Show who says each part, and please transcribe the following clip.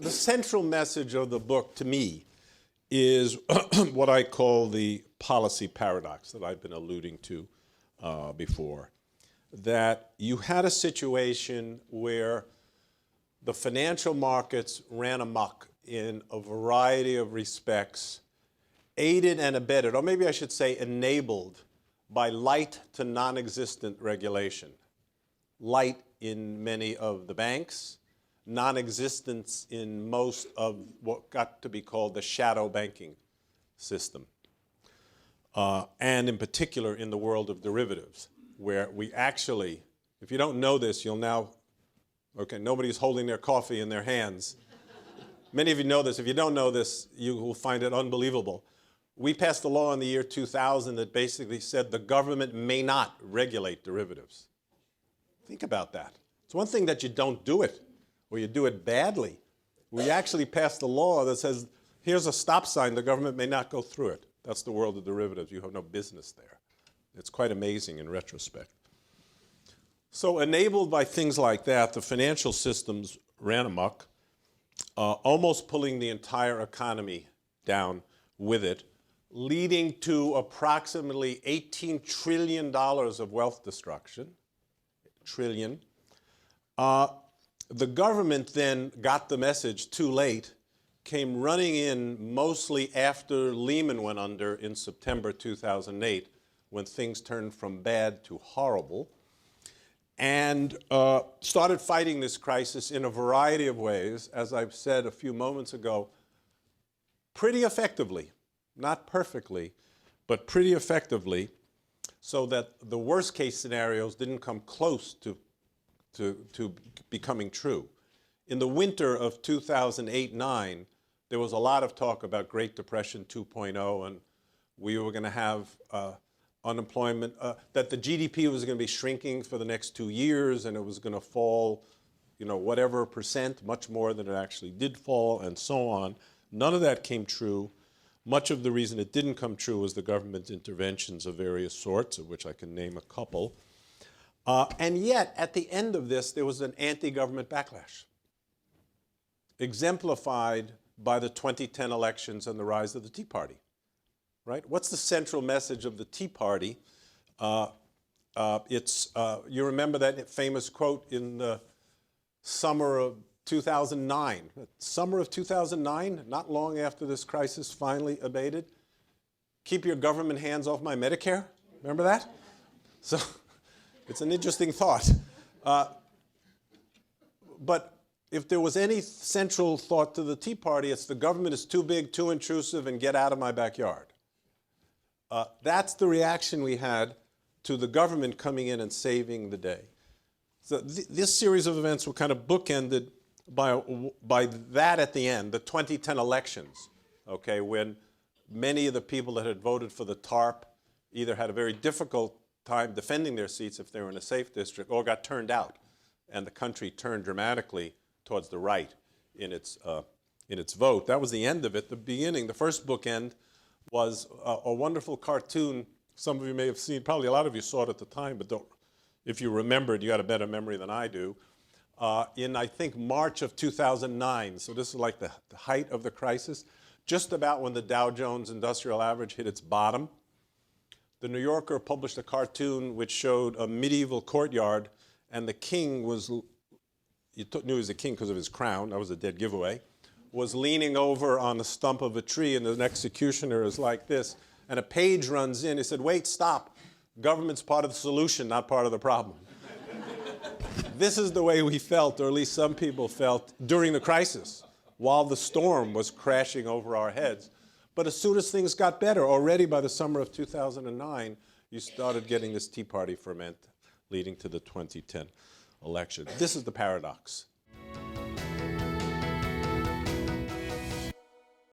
Speaker 1: the central message of the book to me is what I call the policy paradox that I've been alluding to before. That you had a situation where the financial markets ran amok in a variety of respects, aided and abetted, or maybe I should say enabled, by light to non-existent regulation. Light in many of the banks, non-existence in most of what got to be called the shadow banking system. And in particular in the world of derivatives, where we actually, if you don't know this, you'll now, okay, nobody's holding their coffee in their hands. Many of you know this. If you don't know this, you will find it unbelievable. We passed a law in the year 2000 that basically said the government may not regulate derivatives. Think about that. It's one thing that you don't do it, or you do it badly. We actually passed a law that says, here's a stop sign, the government may not go through it. That's the world of derivatives. You have no business there. It's quite amazing in retrospect. So enabled by things like that, the financial systems ran amok, almost pulling the entire economy down with it, leading to approximately $18 trillion of wealth destruction. Trillion. The government then got the message too late, came running in mostly after Lehman went under in September 2008, when things turned from bad to horrible, and started fighting this crisis in a variety of ways, as I've said a few moments ago, pretty effectively. Not perfectly, but pretty effectively, so that the worst case scenarios didn't come close to becoming true. In the winter of 2008-9, there was a lot of talk about Great Depression 2.0, and we were going to have unemployment, that the GDP was going to be shrinking for the next 2 years, and it was going to fall, you know, whatever percent, much more than it actually did fall, and so on. None of that came true. Much of the reason it didn't come true was the government interventions of various sorts, of which I can name a couple. And yet, at the end of this, there was an anti-government backlash, exemplified by the 2010 elections and the rise of the Tea Party. Right? What's the central message of the Tea Party? You remember that famous quote in the summer of 2009. Summer of 2009, not long after this crisis finally abated. Keep your government hands off my Medicare. Remember that? So it's an interesting thought. But if there was any central thought to the Tea Party, it's the government is too big, too intrusive, and get out of my backyard. That's the reaction we had to the government coming in and saving the day. So this series of events were kind of bookended by that at the end, the 2010 elections, okay, when many of the people that had voted for the TARP either had a very difficult time defending their seats if they were in a safe district, or got turned out, and the country turned dramatically towards the right in its vote. That was the end of it. The beginning, the first bookend, was a wonderful cartoon. Some of you may have seen, probably a lot of you saw it at the time, but don't, if you remembered, you got a better memory than I do. In, I think, March of 2009, so this is like the height of the crisis, just about when the Dow Jones Industrial Average hit its bottom, the New Yorker published a cartoon which showed a medieval courtyard, and the king was, you knew he was a king because of his crown, that was a dead giveaway, was leaning over on the stump of a tree, and an executioner is like this, and a page runs in. He said, wait, stop. Government's part of the solution, not part of the problem. This is the way we felt, or at least some people felt, during the crisis, while the storm was crashing over our heads. But as soon as things got better, already by the summer of 2009, you started getting this Tea Party ferment leading to the 2010 election. This is the paradox.